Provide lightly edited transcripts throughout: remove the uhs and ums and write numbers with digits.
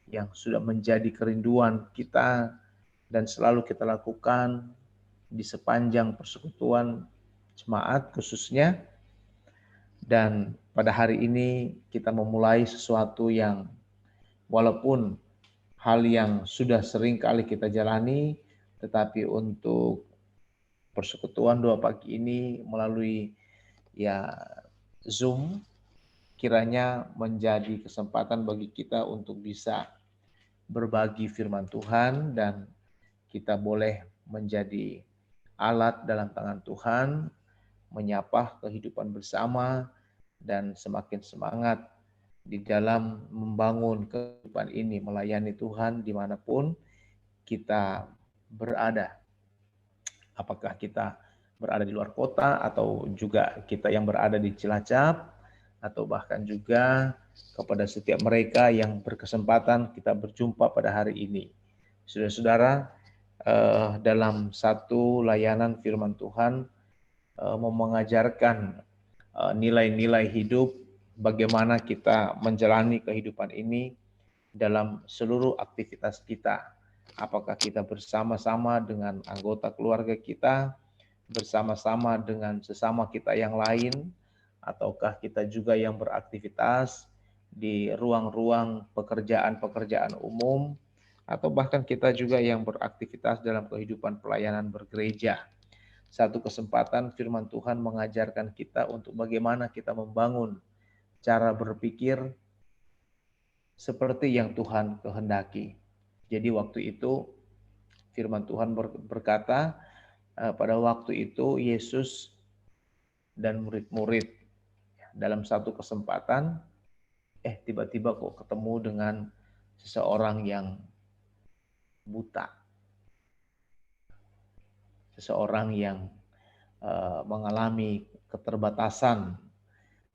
yang sudah menjadi kerinduan kita dan selalu kita lakukan di sepanjang persekutuan jemaat khususnya. Dan pada hari ini kita memulai sesuatu yang walaupun hal yang sudah sering kali kita jalani, tetapi untuk persekutuan doa pagi ini melalui ya Zoom kiranya menjadi kesempatan bagi kita untuk bisa berbagi firman Tuhan dan kita boleh menjadi alat dalam tangan Tuhan, menyapa kehidupan bersama dan semakin semangat di dalam membangun kehidupan ini, melayani Tuhan dimanapun kita berada. Apakah kita berada di luar kota atau juga kita yang berada di Cilacap atau bahkan juga kepada setiap mereka yang berkesempatan kita berjumpa pada hari ini. Saudara-saudara, dalam satu layanan firman Tuhan mau mengajarkan nilai-nilai hidup, bagaimana kita menjalani kehidupan ini dalam seluruh aktivitas kita. Apakah kita bersama-sama dengan anggota keluarga kita, bersama-sama dengan sesama kita yang lain, ataukah kita juga yang beraktivitas di ruang-ruang pekerjaan-pekerjaan umum, atau bahkan kita juga yang beraktivitas dalam kehidupan pelayanan bergereja. Satu kesempatan firman Tuhan mengajarkan kita untuk bagaimana kita membangun cara berpikir seperti yang Tuhan kehendaki. Jadi waktu itu firman Tuhan berkata, pada waktu itu Yesus dan murid-murid dalam satu kesempatan, tiba-tiba kok ketemu dengan seseorang yang buta. Seseorang yang mengalami keterbatasan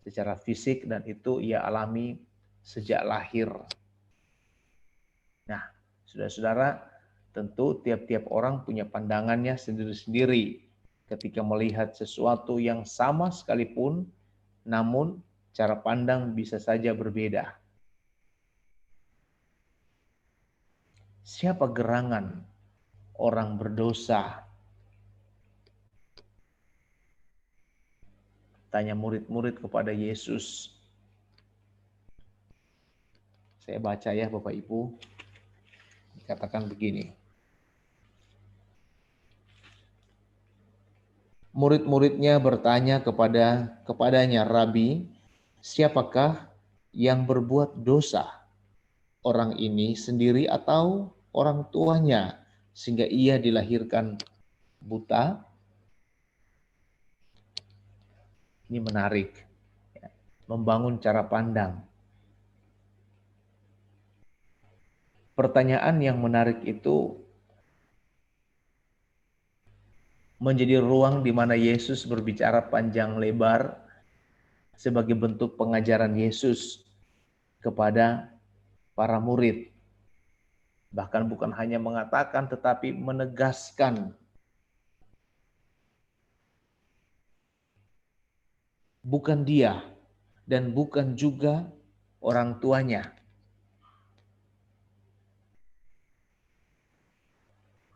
secara fisik dan itu ia alami sejak lahir. Nah, saudara-saudara, tentu tiap-tiap orang punya pandangannya sendiri-sendiri ketika melihat sesuatu yang sama sekalipun, namun cara pandang bisa saja berbeda. Siapa gerangan orang berdosa? Tanya murid-murid kepada Yesus. Saya baca ya Bapak Ibu. Dikatakan begini. Murid-muridnya bertanya kepadanya, Rabi, siapakah yang berbuat dosa? Orang ini sendiri atau orang tuanya sehingga ia dilahirkan buta? Ini menarik. Membangun cara pandang. Pertanyaan yang menarik itu menjadi ruang di mana Yesus berbicara panjang lebar sebagai bentuk pengajaran Yesus kepada para murid. Bahkan bukan hanya mengatakan tetapi menegaskan bukan dia dan bukan juga orang tuanya.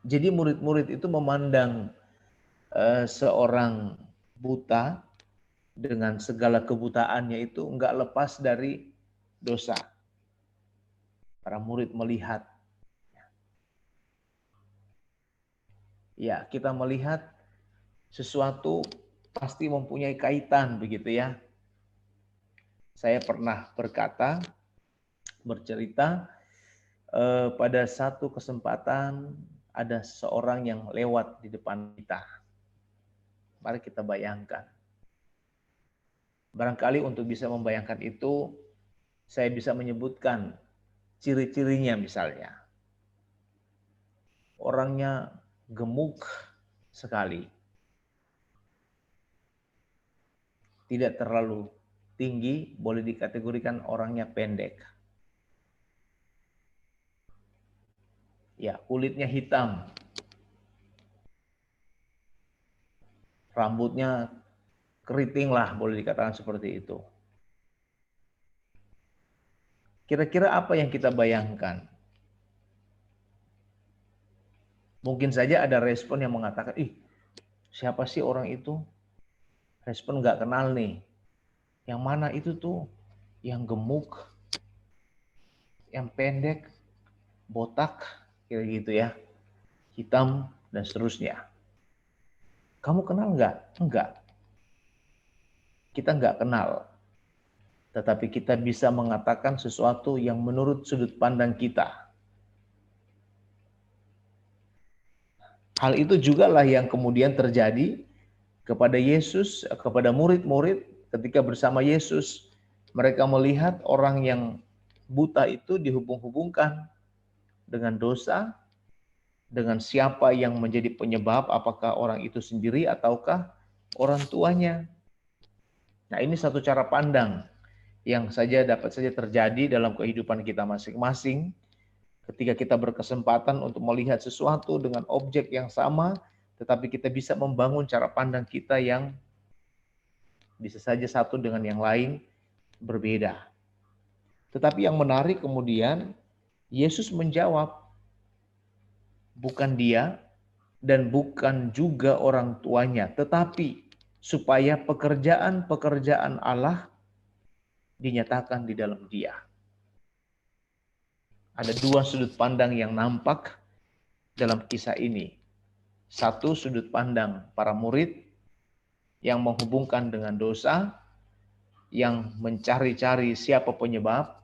Jadi murid-murid itu memandang seorang buta dengan segala kebutaannya itu enggak lepas dari dosa. Para murid melihat, ya kita melihat sesuatu pasti mempunyai kaitan begitu ya. Saya pernah bercerita pada satu kesempatan ada seorang yang lewat di depan kita. Mari kita bayangkan. Barangkali untuk bisa membayangkan itu, saya bisa menyebutkan ciri-cirinya misalnya. Orangnya gemuk sekali. Tidak terlalu tinggi, boleh dikategorikan orangnya pendek. Ya, kulitnya hitam. Rambutnya keriting lah, boleh dikatakan seperti itu. Kira-kira apa yang kita bayangkan? Mungkin saja ada respon yang mengatakan, ih, siapa sih orang itu? Respon nggak kenal nih. Yang mana itu tuh? Yang gemuk, yang pendek, botak, kira gitu ya. Hitam, dan seterusnya. Kamu kenal nggak? Enggak. Kita nggak kenal. Tetapi kita bisa mengatakan sesuatu yang menurut sudut pandang kita. Hal itu juga lah yang kemudian terjadi kepada Yesus, kepada murid-murid ketika bersama Yesus. Mereka melihat orang yang buta itu dihubung-hubungkan dengan dosa, dengan siapa yang menjadi penyebab, apakah orang itu sendiri ataukah orang tuanya. Nah, ini satu cara pandang yang dapat saja terjadi dalam kehidupan kita masing-masing ketika kita berkesempatan untuk melihat sesuatu dengan objek yang sama, tetapi kita bisa membangun cara pandang kita yang bisa saja satu dengan yang lain berbeda. Tetapi yang menarik kemudian, Yesus menjawab, bukan dia dan bukan juga orang tuanya, tetapi supaya pekerjaan-pekerjaan Allah dinyatakan di dalam dia. Ada dua sudut pandang yang nampak dalam kisah ini. Satu, sudut pandang para murid yang menghubungkan dengan dosa, yang mencari-cari siapa penyebab,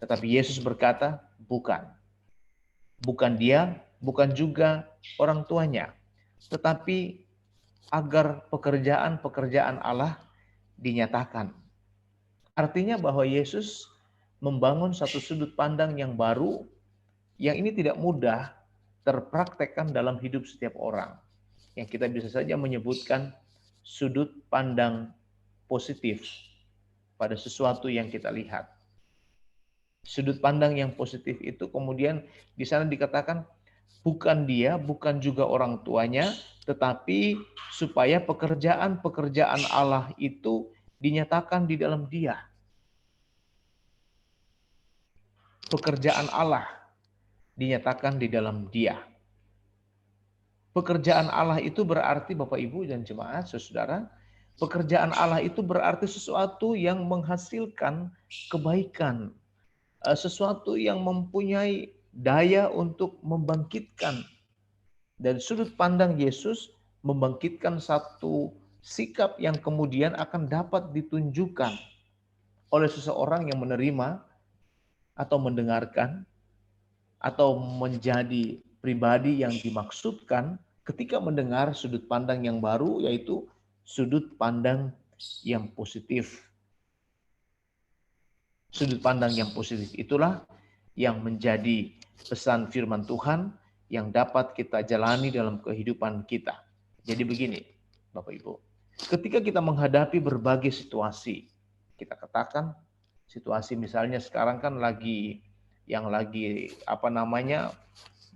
tetapi Yesus berkata, bukan. Bukan dia, bukan juga orang tuanya, tetapi agar pekerjaan-pekerjaan Allah dinyatakan. Artinya bahwa Yesus membangun satu sudut pandang yang baru, yang ini tidak mudah terpraktekkan dalam hidup setiap orang. Yang kita bisa saja menyebutkan sudut pandang positif pada sesuatu yang kita lihat. Sudut pandang yang positif itu kemudian di sana dikatakan bukan dia, bukan juga orang tuanya, tetapi supaya pekerjaan-pekerjaan Allah itu dinyatakan di dalam dia. Pekerjaan Allah dinyatakan di dalam dia. Pekerjaan Allah itu berarti Bapak Ibu dan jemaat, saudara, pekerjaan Allah itu berarti sesuatu yang menghasilkan kebaikan, sesuatu yang mempunyai daya untuk membangkitkan. Dari sudut pandang Yesus, membangkitkan satu sikap yang kemudian akan dapat ditunjukkan oleh seseorang yang menerima atau mendengarkan atau menjadi pribadi yang dimaksudkan ketika mendengar sudut pandang yang baru, yaitu sudut pandang yang positif. Sudut pandang yang positif itulah yang menjadi pesan firman Tuhan yang dapat kita jalani dalam kehidupan kita. Jadi begini, Bapak Ibu, ketika kita menghadapi berbagai situasi, kita katakan situasi misalnya sekarang kan lagi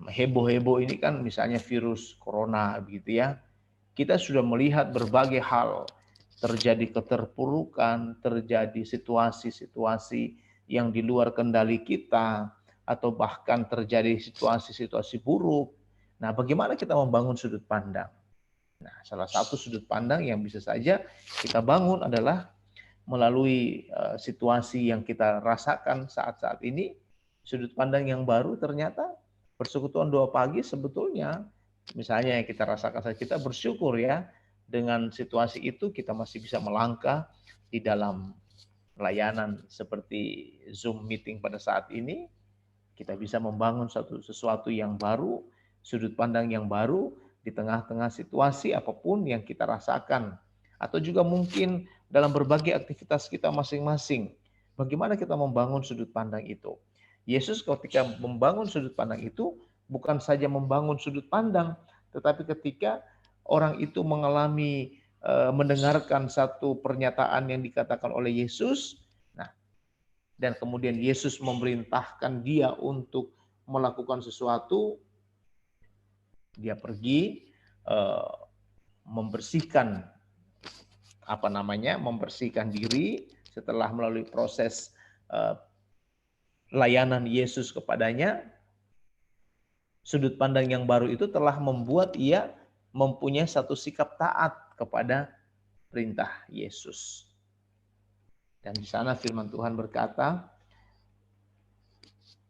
heboh-heboh ini kan misalnya virus corona begitu ya. Kita sudah melihat berbagai hal, terjadi keterpurukan, terjadi situasi-situasi yang di luar kendali kita, atau bahkan terjadi situasi-situasi buruk. Nah, bagaimana kita membangun sudut pandang? Nah, salah satu sudut pandang yang bisa saja kita bangun adalah melalui situasi yang kita rasakan saat-saat ini. Sudut pandang yang baru ternyata persekutuan doa pagi sebetulnya, misalnya yang kita rasakan saja, kita bersyukur ya, dengan situasi itu kita masih bisa melangkah di dalam layanan seperti Zoom meeting pada saat ini. Kita bisa membangun sesuatu yang baru, sudut pandang yang baru di tengah-tengah situasi apapun yang kita rasakan. Atau juga mungkin dalam berbagai aktivitas kita masing-masing. Bagaimana kita membangun sudut pandang itu? Yesus ketika membangun sudut pandang itu, bukan saja membangun sudut pandang, tetapi ketika orang itu mengalami mendengarkan satu pernyataan yang dikatakan oleh Yesus, dan kemudian Yesus memerintahkan dia untuk melakukan sesuatu, dia pergi membersihkan membersihkan diri setelah melalui proses layanan Yesus kepadanya, sudut pandang yang baru itu telah membuat ia mempunyai satu sikap taat kepada perintah Yesus. Dan di sana firman Tuhan berkata,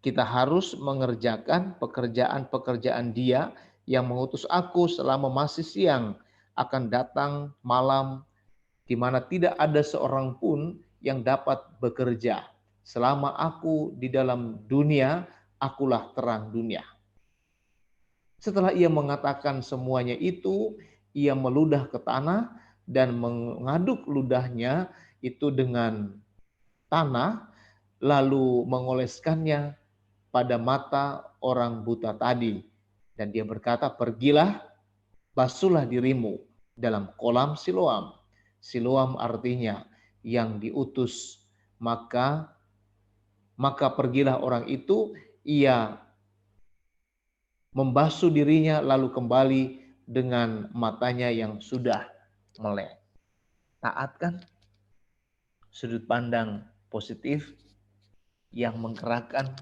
kita harus mengerjakan pekerjaan-pekerjaan Dia yang mengutus aku selama masih siang, akan datang malam di mana tidak ada seorang pun yang dapat bekerja. Selama aku di dalam dunia, akulah terang dunia. Setelah ia mengatakan semuanya itu, ia meludah ke tanah dan mengaduk ludahnya itu dengan tanah, lalu mengoleskannya pada mata orang buta tadi. Dan dia berkata, pergilah, basuhlah dirimu dalam kolam Siloam. Siloam artinya yang diutus. Maka pergilah orang itu, ia membasuh dirinya lalu kembali dengan matanya yang sudah melek. Taat kan? Sudut pandang positif yang menggerakkan,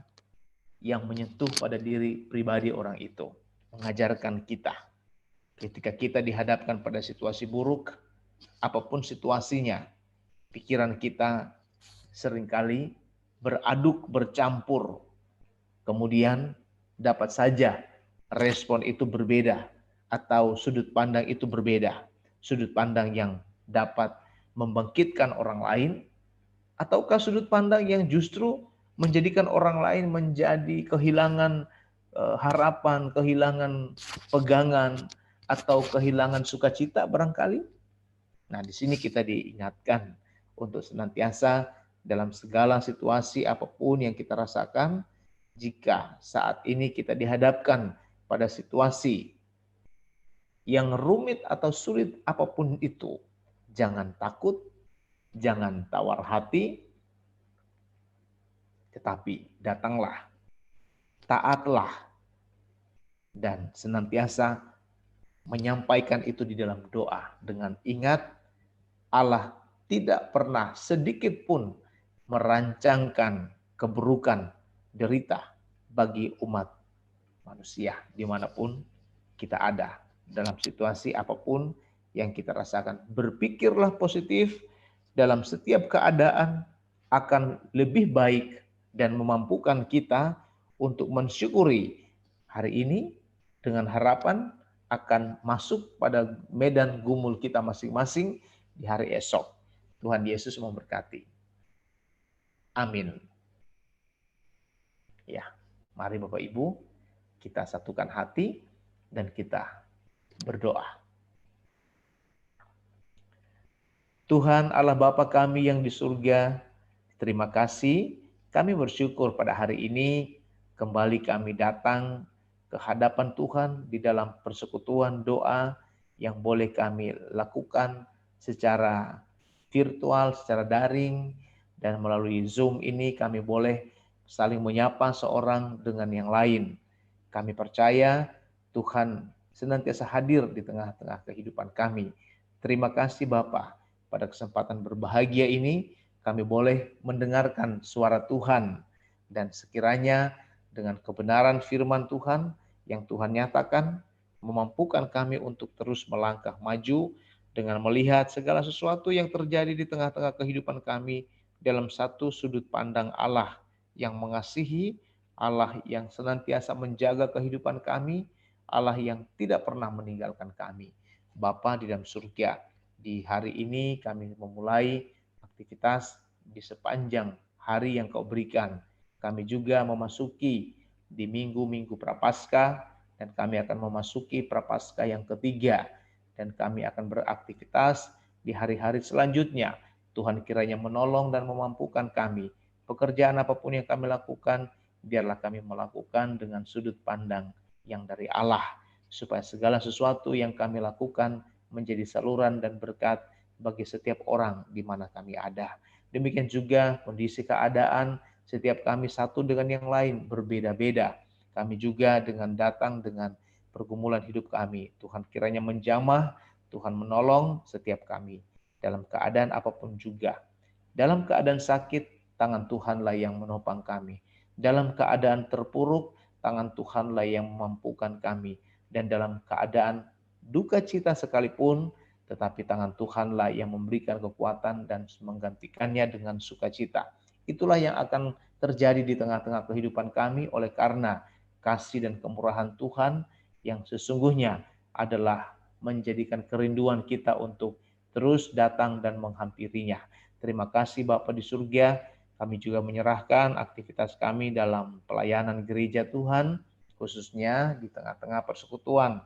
yang menyentuh pada diri pribadi orang itu. Mengajarkan kita ketika kita dihadapkan pada situasi buruk, apapun situasinya, pikiran kita seringkali beraduk, bercampur. Kemudian dapat saja respon itu berbeda atau sudut pandang itu berbeda. Sudut pandang yang dapat membangkitkan orang lain ataukah sudut pandang yang justru menjadikan orang lain menjadi kehilangan harapan, kehilangan pegangan atau kehilangan sukacita barangkali. Nah, di sini kita diingatkan untuk senantiasa dalam segala situasi apapun yang kita rasakan, jika saat ini kita dihadapkan pada situasi yang rumit atau sulit apapun itu, jangan takut, jangan tawar hati, tetapi datanglah, taatlah, dan senantiasa menyampaikan itu di dalam doa dengan ingat Allah tidak pernah sedikit pun merancangkan keburukan, derita bagi umat manusia dimanapun kita ada, dalam situasi apapun yang kita rasakan. Berpikirlah positif dalam setiap keadaan akan lebih baik dan memampukan kita untuk mensyukuri hari ini dengan harapan akan masuk pada medan gumul kita masing-masing di hari esok. Tuhan Yesus memberkati. Amin. Ya, mari Bapak Ibu, kita satukan hati dan kita berdoa. Tuhan Allah Bapa kami yang di surga, terima kasih. Kami bersyukur pada hari ini kembali kami datang ke hadapan Tuhan di dalam persekutuan doa yang boleh kami lakukan secara virtual, secara daring, dan melalui Zoom ini kami boleh saling menyapa seorang dengan yang lain. Kami percaya Tuhan senantiasa hadir di tengah-tengah kehidupan kami. Terima kasih Bapa, pada kesempatan berbahagia ini kami boleh mendengarkan suara Tuhan, dan sekiranya dengan kebenaran firman Tuhan yang Tuhan nyatakan memampukan kami untuk terus melangkah maju dengan melihat segala sesuatu yang terjadi di tengah-tengah kehidupan kami dalam satu sudut pandang Allah yang mengasihi, Allah yang senantiasa menjaga kehidupan kami, Allah yang tidak pernah meninggalkan kami. Bapa di dalam surga, di hari ini kami memulai aktivitas di sepanjang hari yang Kau berikan. Kami juga memasuki di minggu-minggu Prapaskah, dan kami akan memasuki Prapaskah yang ketiga, dan kami akan beraktivitas di hari-hari selanjutnya. Tuhan kiranya menolong dan memampukan kami. Pekerjaan apapun yang kami lakukan, biarlah kami melakukan dengan sudut pandang yang dari Allah, supaya segala sesuatu yang kami lakukan menjadi saluran dan berkat bagi setiap orang di mana kami ada. Demikian juga kondisi keadaan setiap kami satu dengan yang lain berbeda-beda. Kami juga dengan datang dengan pergumulan hidup kami. Tuhan kiranya menjamah, Tuhan menolong setiap kami dalam keadaan apapun juga. Dalam keadaan sakit, tangan Tuhanlah yang menopang kami. Dalam keadaan terpuruk, tangan Tuhanlah yang memampukan kami. Dan dalam keadaan duka cita sekalipun, tetapi tangan Tuhanlah yang memberikan kekuatan dan menggantikannya dengan sukacita. Itulah yang akan terjadi di tengah-tengah kehidupan kami oleh karena kasih dan kemurahan Tuhan yang sesungguhnya adalah menjadikan kerinduan kita untuk terus datang dan menghampirinya. Terima kasih Bapa di surga, kami juga menyerahkan aktivitas kami dalam pelayanan gereja Tuhan, khususnya di tengah-tengah persekutuan.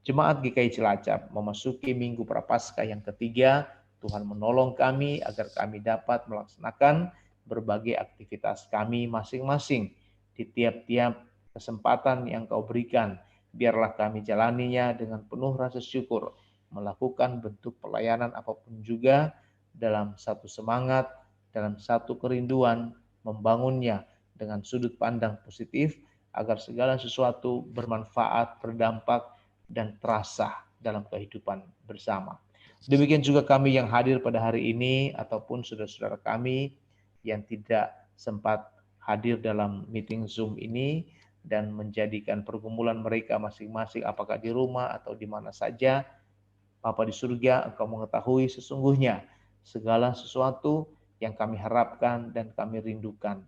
Jemaat GKI Cilacap memasuki Minggu Prapaskah yang ketiga. Tuhan menolong kami agar kami dapat melaksanakan berbagai aktivitas kami masing-masing di tiap-tiap kesempatan yang Kau berikan. Biarlah kami jalaninya dengan penuh rasa syukur, melakukan bentuk pelayanan apapun juga dalam satu semangat, dalam satu kerinduan, membangunnya dengan sudut pandang positif agar segala sesuatu bermanfaat, berdampak, dan terasa dalam kehidupan bersama. Demikian juga kami yang hadir pada hari ini ataupun saudara-saudara kami yang tidak sempat hadir dalam meeting Zoom ini dan menjadikan pergumulan mereka masing-masing apakah di rumah atau di mana saja. Bapa di surga, Engkau mengetahui sesungguhnya segala sesuatu yang kami harapkan dan kami rindukan.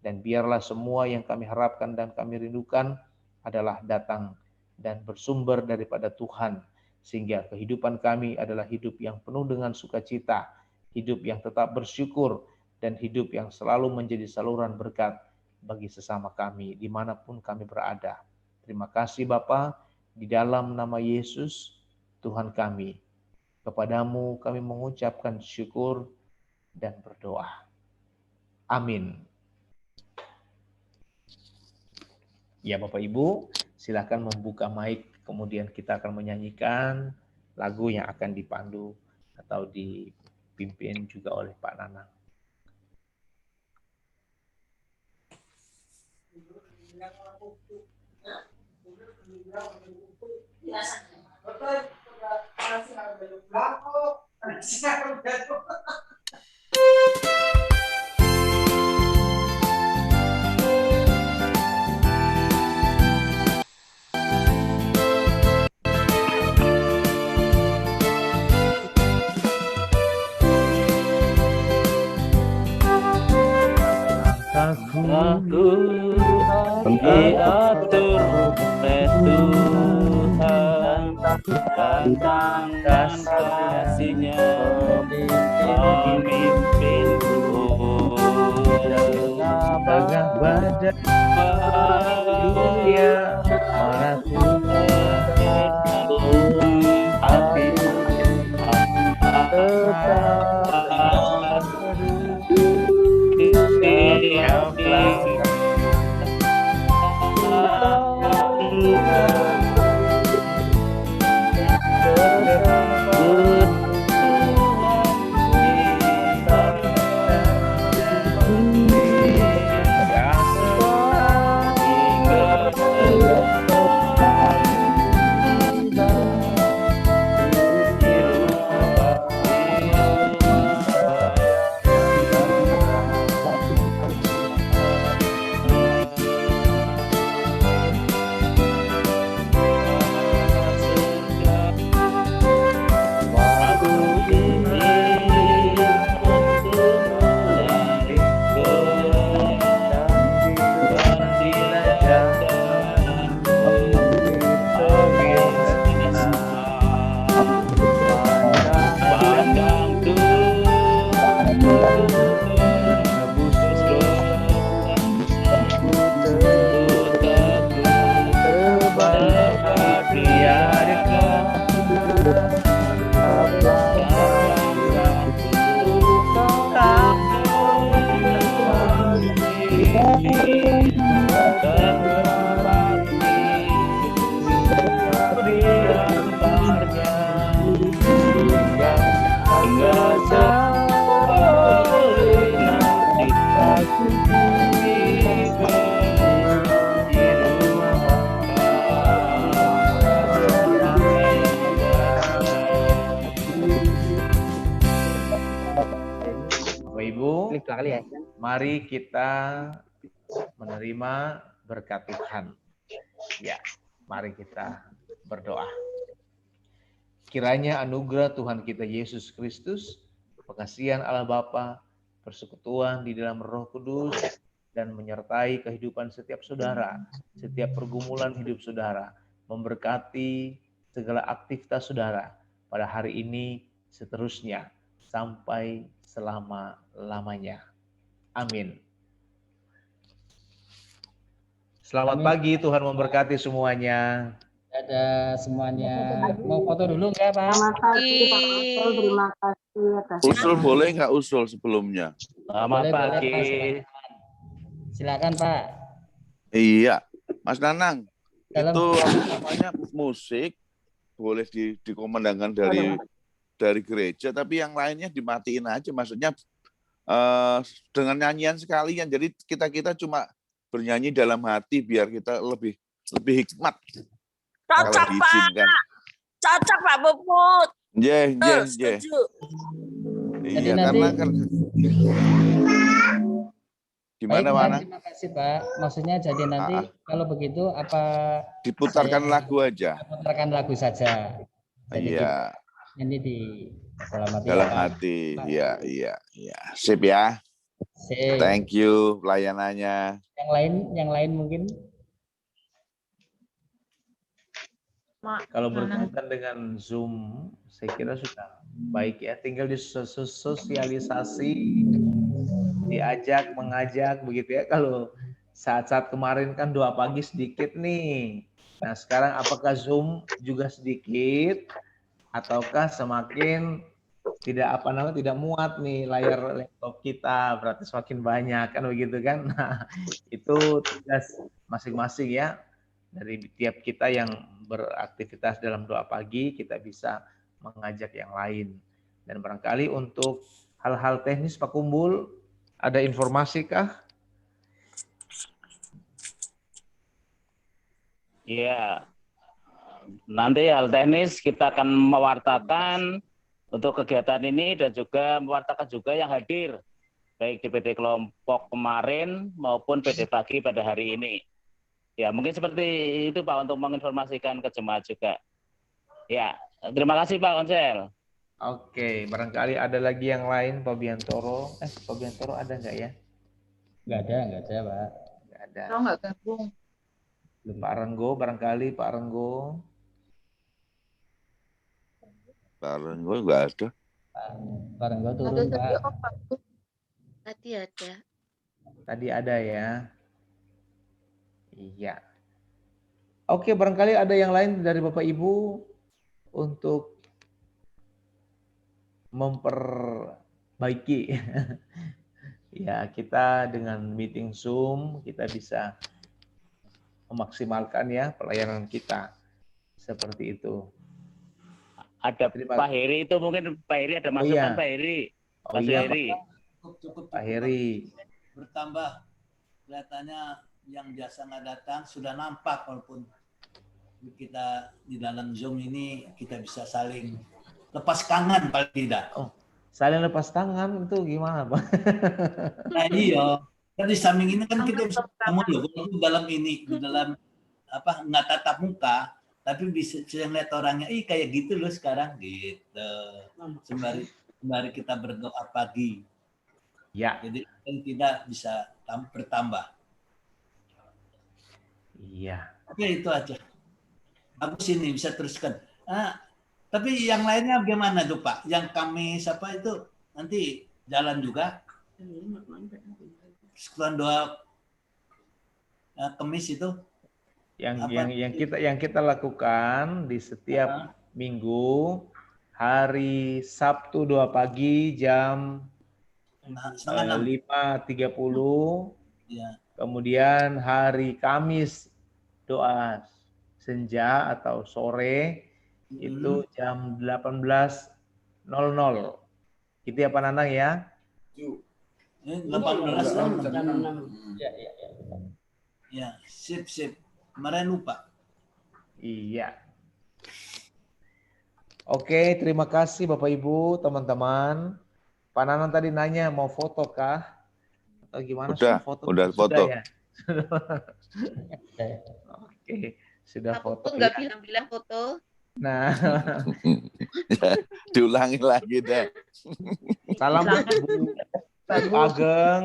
Dan biarlah semua yang kami harapkan dan kami rindukan adalah datang dan bersumber daripada Tuhan. Sehingga kehidupan kami adalah hidup yang penuh dengan sukacita, hidup yang tetap bersyukur, dan hidup yang selalu menjadi saluran berkat bagi sesama kami dimanapun kami berada. Terima kasih Bapa, di dalam nama Yesus Tuhan kami. Kepadamu kami mengucapkan syukur dan berdoa. Amin. Ya Bapak Ibu, silakan membuka mic, kemudian kita akan menyanyikan lagu yang akan dipandu atau dipimpin juga oleh Pak Nanang. Aku diatur oleh Tuhan, tentang kasih-Nya pemimpinku, Tengah badai dunia melakukan api Mari kita menerima berkat Tuhan. Ya, mari kita berdoa. Kiranya anugerah Tuhan kita Yesus Kristus, pengasihan Allah Bapa, persekutuan di dalam Roh Kudus, dan menyertai kehidupan setiap saudara, setiap pergumulan hidup saudara, memberkati segala aktivitas saudara pada hari ini seterusnya sampai selama-lamanya. Amin. Selamat pagi, Tuhan memberkati semuanya. Ada semuanya. Mau foto dulu nggak, Pak? Selamat pagi Pak Usul, terima kasih atas Usul boleh nggak usul sebelumnya? Selamat Boleh, pagi. Pak. Silakan, Pak. Iya, Mas Nanang. Dalam- Itu apa namanya musik boleh dikomandangkan dari gereja, tapi yang lainnya dimatiin aja. Maksudnya dengan nyanyian sekalian. Jadi kita cuma bernyanyi dalam hati biar kita lebih hikmat. Cocok, Kalau Pak. diizinkan. Cocok, Pak Puput. Jeh. Setuju. Iya, nanti- karena kan gimana, Baik, Pak, Mana? terima kasih, Pak. Maksudnya jadi nanti kalau begitu apa Diputarkan saya lagu aja. putarkan lagu saja. Jadi Iya, ini di dalam hati. dalam ya, Pak. hati. Iya. Sip ya. Sip. Thank you pelayanannya. Yang lain mungkin. Kalau berkaitan dengan Zoom, saya kira sudah baik ya. Tinggal disosialisasi, diajak, mengajak, begitu ya. Kalau saat-saat kemarin kan 2 pagi sedikit nih. Nah sekarang apakah Zoom juga sedikit, ataukah semakin tidak muat nih layar laptop kita, berarti semakin banyak kan begitu kan? Nah itu tugas masing-masing ya. Dari tiap kita yang beraktivitas dalam doa pagi, kita bisa mengajak yang lain. Dan barangkali untuk hal-hal teknis Pak Kumbul, ada informasi kah? Iya. Nanti hal teknis kita akan mewartakan untuk kegiatan ini dan juga mewartakan juga yang hadir baik di PD kelompok kemarin maupun PD pagi pada hari ini. Ya, mungkin seperti itu Pak untuk menginformasikan ke jemaat juga. Ya, terima kasih Pak Onsel. Oke, barangkali ada lagi yang lain Pak Biantoro. Pak Biantoro ada nggak ya? Nggak ada, Pak. Nggak ada. Kalau nggak gabung. Pak Renggo, barangkali Pak Renggo. Bareng gue nggak ada. Pak Renggo turun, Ada Pak. tadi Pak. Tadi ada. Tadi ada ya. Iya. Oke, barangkali ada yang lain dari Bapak Ibu untuk memperbaiki. Ya, kita dengan meeting Zoom kita bisa memaksimalkan ya pelayanan kita. Seperti itu. Ada Pak Heri itu mungkin Pak Heri ada masukan iya. Pak Heri. Oh Pak iya, Heri. Cukup Pak Heri. bertambah kelihatannya yang biasa nggak datang sudah nampak walaupun kita di dalam Zoom ini kita bisa saling lepas kangen paling tidak. Saling lepas tangan itu gimana Pak? Nah iya, kan di samping ini kan kita bisa ketemu loh walaupun dalam ini di dalam apa nggak tatap muka tapi bisa lihat orangnya kayak gitu loh sekarang gitu. Sembari kita berdoa pagi. Ya. Jadi kan tidak bisa bertambah. Iya. Oke, itu aja. Aku sini bisa teruskan. Tapi yang lainnya bagaimana tuh Pak? Yang kami siapa itu nanti jalan juga? Sekian doa Kamis itu? Yang kita lakukan di setiap minggu hari Sabtu 2 pagi jam 5.30. Ya. Kemudian hari Kamis doa senja atau sore itu jam 18.00. Gitu ya Pak Nanang ya? 18.00. Ya, sip. Kemarin lupa. Iya. Oke, terima kasih Bapak Ibu, teman-teman. Pak Nanang tadi nanya mau foto kah? Atau gimana? Udah foto. Sudah ya? Oke, sudah Aku foto. pun nggak bilang-bilang foto. Nah, Diulangi lagi dah. salam buat Bu Ageng.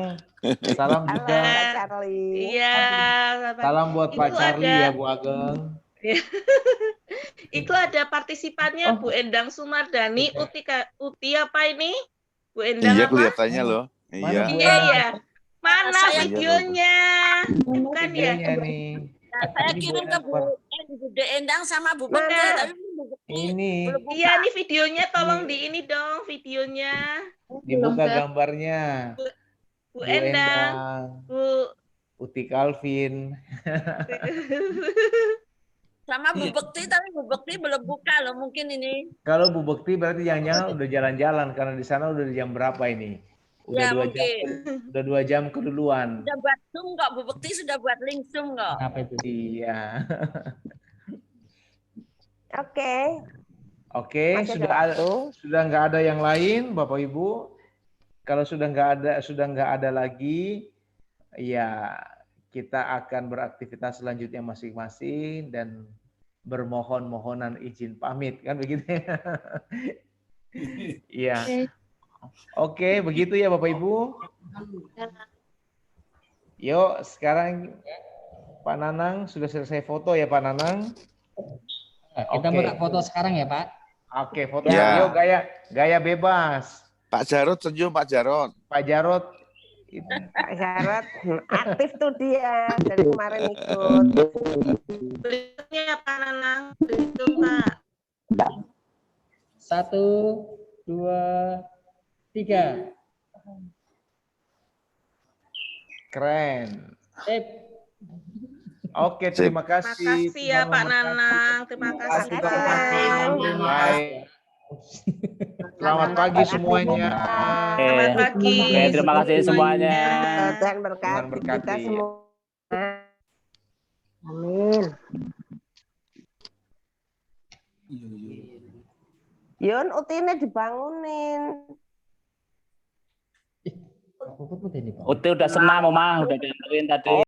Salam Halo, juga. Pak Charlie. Iya. Salam buat Itu Pak Charlie ada- ya Bu Ageng. Itu ada partisipannya Bu Endang Sumardani, Uti apa ini? Bu Endang Iya apa? kelihatannya loh. Mana Iya. Bu Iya Endang? ya. Mana Saya- videonya? Bukan ya? Videonya nih. Nah, saya Ini kirim Bu ke Bu Endang sama Bu Mana? Bekti, tapi Bu Bekti Ini belum buka. Iya nih videonya, tolong di ini dong videonya. dibuka gambarnya. Bu Bu Endang, Endang, Bu. Uti Calvin. Sama Bu Bekti, tapi Bu Bekti belum buka loh mungkin ini. Kalau Bu Bekti berarti jangan-jangan udah jalan-jalan karena di sana udah jam berapa ini? Udah Ya, 2 jam. mungkin. Udah 2 jam keduluan. Sudah buat Zoom kok, Bu Bekti sudah buat link Zoom kok. Apa itu? Iya. Oke. Oke, Masih sudah ada waktu. sudah nggak ada yang lain, Bapak Ibu. Kalau sudah nggak ada lagi, ya kita akan beraktivitas selanjutnya masing-masing dan bermohon-mohonan izin pamit, kan begitu ya? Iya. Oke, begitu ya Bapak Ibu. Yuk, sekarang Pak Nanang sudah selesai foto ya Pak Nanang. Kita Oke. buka foto sekarang ya Pak. Oke, foto. Ya. Yuk gaya bebas. Pak Jarod senyum Pak Jarod. Pak Jarod. Pak Jarod aktif tuh dia dari kemarin ikut. Berikutnya Pak Nanang, berhitung Pak. 1, 2, 3. Keren. Sip. Oke, terima kasih. Makasih ya Pak Nanang, terima kasih Terima kasih, Pak. Pak. Baik. Selamat pagi semuanya. Selamat pagi. Oke, terima kasih semuanya. Tuhan berkati Tuhan berkati. kita semua. Amin. Yun, Utine dibangunin. Puput ini Pak. Uti udah senam, Oma, udah dianterin tadi.